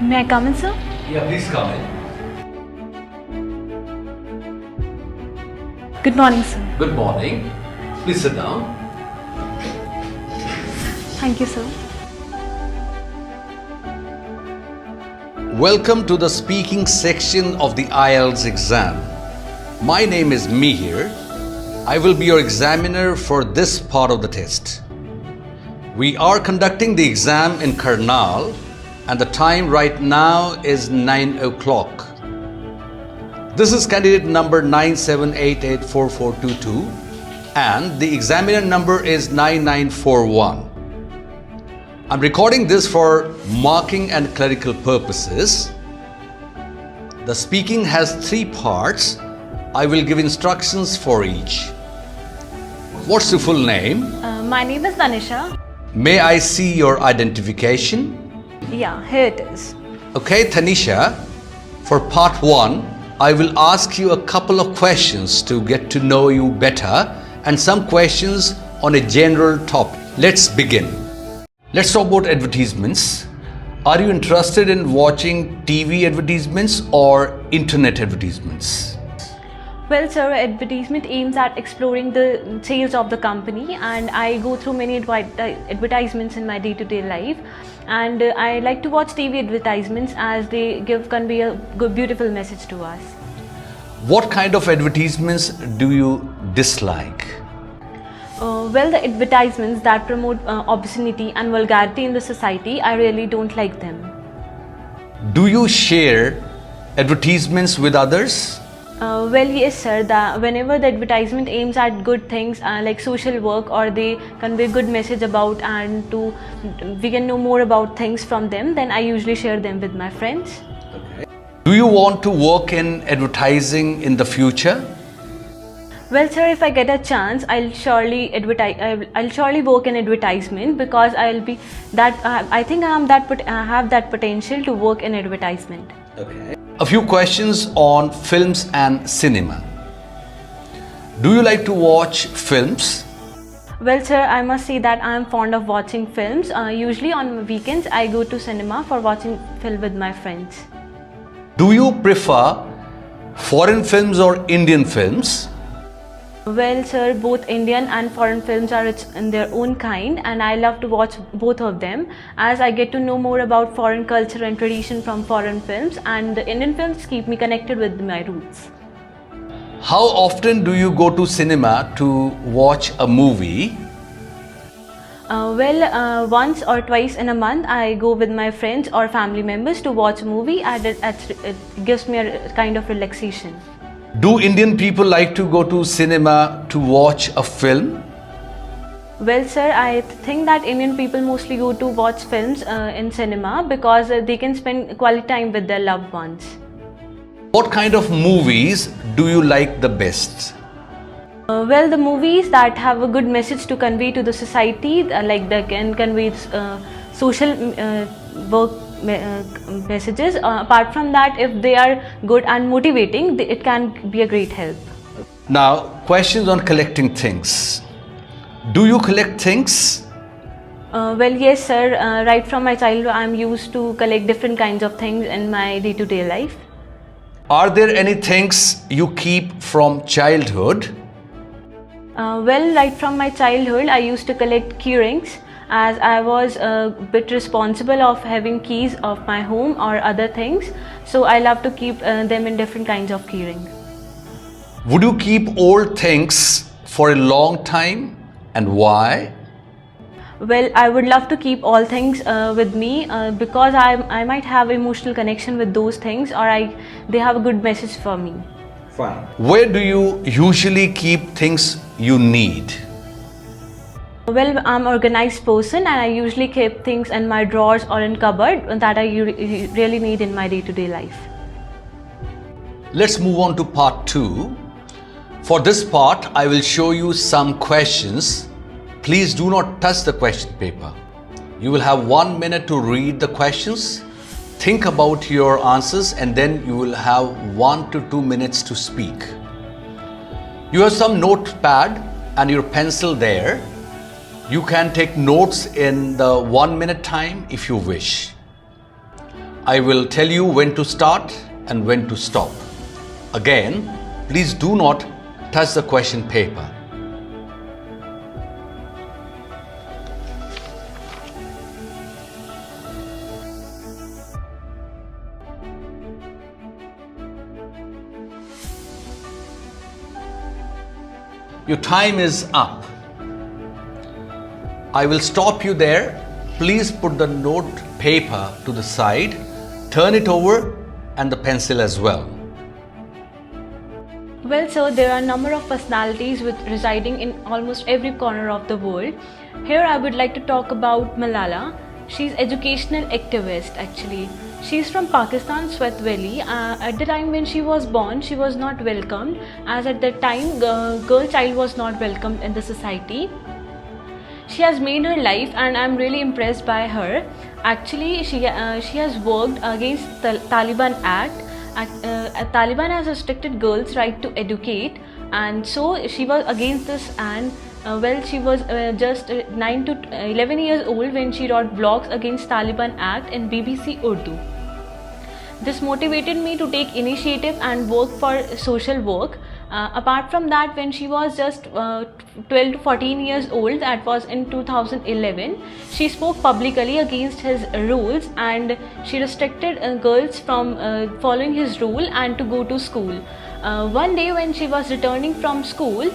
May I come in, sir? Yeah, please come in. Good morning, sir. Good morning. Please sit down. Thank you, sir. Welcome to the speaking section of the IELTS exam. My name is Mihir. I will be your examiner for this part of the test. We are conducting the exam in Karnal and the time right now is 9 o'clock. This is candidate number 97884422 and the examiner number is 9941. I'm recording this for marking and clerical purposes. The speaking has 3 parts. I will give instructions for each. What's your full name? My name is Tanisha. May I see your identification? Yeah, here it is. Okay, Tanisha, for part 1, I will ask you a couple of questions to get to know you better and some questions on a general topic. Let's begin. Let's talk about advertisements. Are you interested in watching TV advertisements or internet advertisements? Well, sir, advertisement aims at exploring the sales of the company, and I go through many advertisements in my day-to-day life. And I like to watch TV advertisements as they convey a good, beautiful message to us. What kind of advertisements do you dislike? Well, the advertisements that promote obscenity and vulgarity in the society, I really don't like them. Do you share advertisements with others? Well, yes, sir. Whenever the advertisement aims at good things like social work, or they convey good message about we can know more about things from them, then I usually share them with my friends. Okay. Do you want to work in advertising in the future? Well, sir, if I get a chance, I'll surely I'll surely work in advertisement because I think I have that potential to work in advertisement. Okay. A few questions on films and cinema. Do you like to watch films? Well, sir, I must say that I am fond of watching films. Usually on weekends, I go to cinema for watching film with my friends. Do you prefer foreign films or Indian films? Well, sir, both Indian and foreign films are rich in their own kind, and I love to watch both of them as I get to know more about foreign culture and tradition from foreign films, and the Indian films keep me connected with my roots. How often do you go to cinema to watch a movie? Once or twice in a month, I go with my friends or family members to watch a movie, and it gives me a kind of relaxation. Do Indian people like to go to cinema to watch a film? Well, sir, I think that Indian people mostly go to watch films in cinema because they can spend quality time with their loved ones. What kind of movies do you like the best? Well, the movies that have a good message to convey to the society, like they can convey social work messages. Apart from that, if they are good and motivating, it can be a great help. Now, questions on collecting things. Do you collect things? Well, yes, sir. Right from my childhood, I am used to collect different kinds of things in my day-to-day life. Are there any things you keep from childhood? Well, right from my childhood, I used to collect key rings, as I was a bit responsible of having keys of my home or other things, so I love to keep them in different kinds of keyring. Would you keep old things for a long time, and why? Well, I would love to keep all things with me because I might have emotional connection with those things, or they have a good message for me. Fine. Where do you usually keep things you need? Well, I'm an organized person and I usually keep things in my drawers or in cupboard that I really need in my day-to-day life. Let's move on to part 2. For this part, I will show you some questions. Please do not touch the question paper. You will have 1 minute to read the questions, think about your answers, and then you will have 1 to 2 minutes to speak. You have some notepad and your pencil there. You can take notes in the 1 minute time if you wish. I will tell you when to start and when to stop. Again, please do not touch the question paper. Your time is up. I will stop you there. Please put the note paper to the side, turn it over and the pencil as well. Well, sir, there are a number of personalities residing in almost every corner of the world. Here I would like to talk about Malala. She's educational activist actually. She's from Pakistan, Swat Valley. At the time when she was born, she was not welcomed, as at that time girl child was not welcomed in the society. She has made her life and I'm really impressed by her. Actually, she has worked against the Taliban Act. Taliban has restricted girls' right to educate, and so she was against this. And she was just 9 to 11 years old when she wrote blogs against Taliban Act in BBC Urdu. This motivated me to take initiative and work for social work. Apart from that, when she was just 12 to 14 years old, that was in 2011, she spoke publicly against his rules and she restricted girls from following his rule and to go to school. One day when she was returning from school,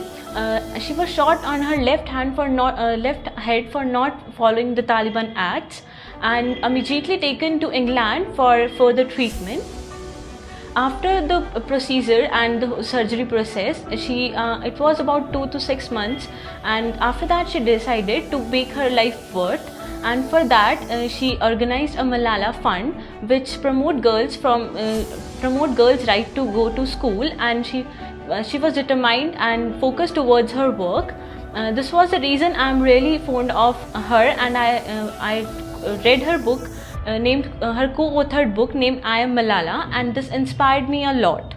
she was shot on her left head for not following the Taliban acts, and immediately taken to England for further treatment. After the procedure and the surgery process, it was about 2 to 6 months, and after that she decided to make her life worth, and for that she organized a Malala Fund which promote girls' right to go to school, and she was determined and focused towards her work. This was the reason I'm really fond of her, and I read her book her co-authored book named I Am Malala, and this inspired me a lot.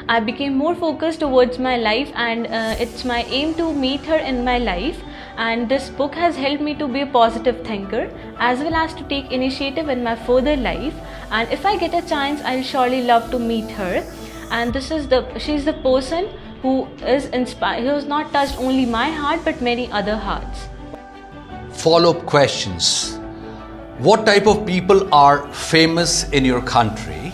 I became more focused towards my life, and it's my aim to meet her in my life, and this book has helped me to be a positive thinker as well as to take initiative in my further life, and if I get a chance I'll surely love to meet her. And she's the person who is inspired, who has not touched only my heart but many other hearts. Follow-up questions. What type of people are famous in your country?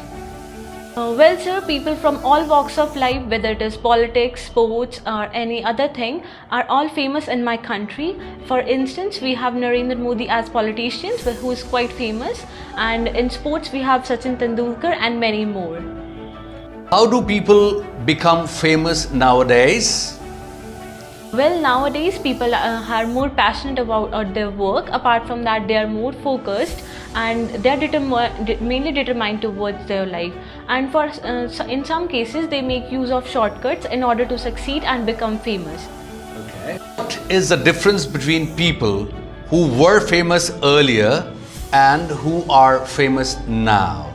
Well, sir, people from all walks of life, whether it is politics, sports or any other thing, are all famous in my country. For instance, we have Narendra Modi as politician, who is quite famous, and in sports we have Sachin Tendulkar and many more. How do people become famous nowadays? Well, nowadays people are more passionate about their work. Apart from that, they are more focused and they are mainly determined towards their life. And in some cases, they make use of shortcuts in order to succeed and become famous. Okay. What is the difference between people who were famous earlier and who are famous now?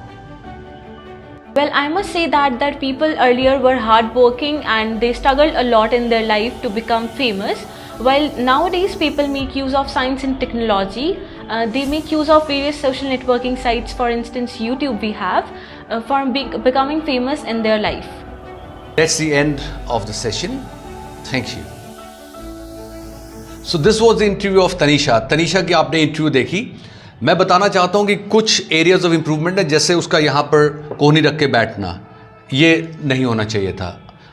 Well, I must say that people earlier were hardworking and they struggled a lot in their life to become famous, while nowadays people make use of science and technology. They make use of various social networking sites, for instance YouTube we have, for becoming famous in their life. That's the end of the session. Thank you. So this was the interview of Tanisha. Tanisha की आपने interview देखी. मैं बताना चाहता हूँ कि कुछ areas of improvement है, जैसे उसका यहाँ पर कोहनी रख के बैठना, ये नहीं होना चाहिए था.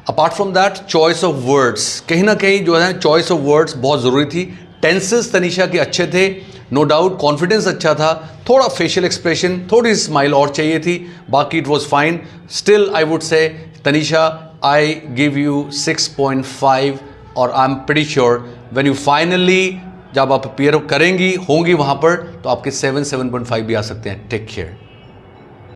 Apart from that, choice of words, कहीं ना कहीं जो है चॉइस ऑफ वर्ड्स बहुत ज़रूरी थी. टेंसेस तनीषा के अच्छे थे, नो डाउट. कॉन्फिडेंस अच्छा था, थोड़ा फेशियल एक्सप्रेशन, थोड़ी स्माइल और चाहिए थी, बाकी it was fine. Still I would say Tanisha, I give you 6.5, और I am pretty sure when you finally जब आप अपीयर करेंगी होंगी वहाँ पर, तो आपके 7.5 भी आ सकते हैं. Take care.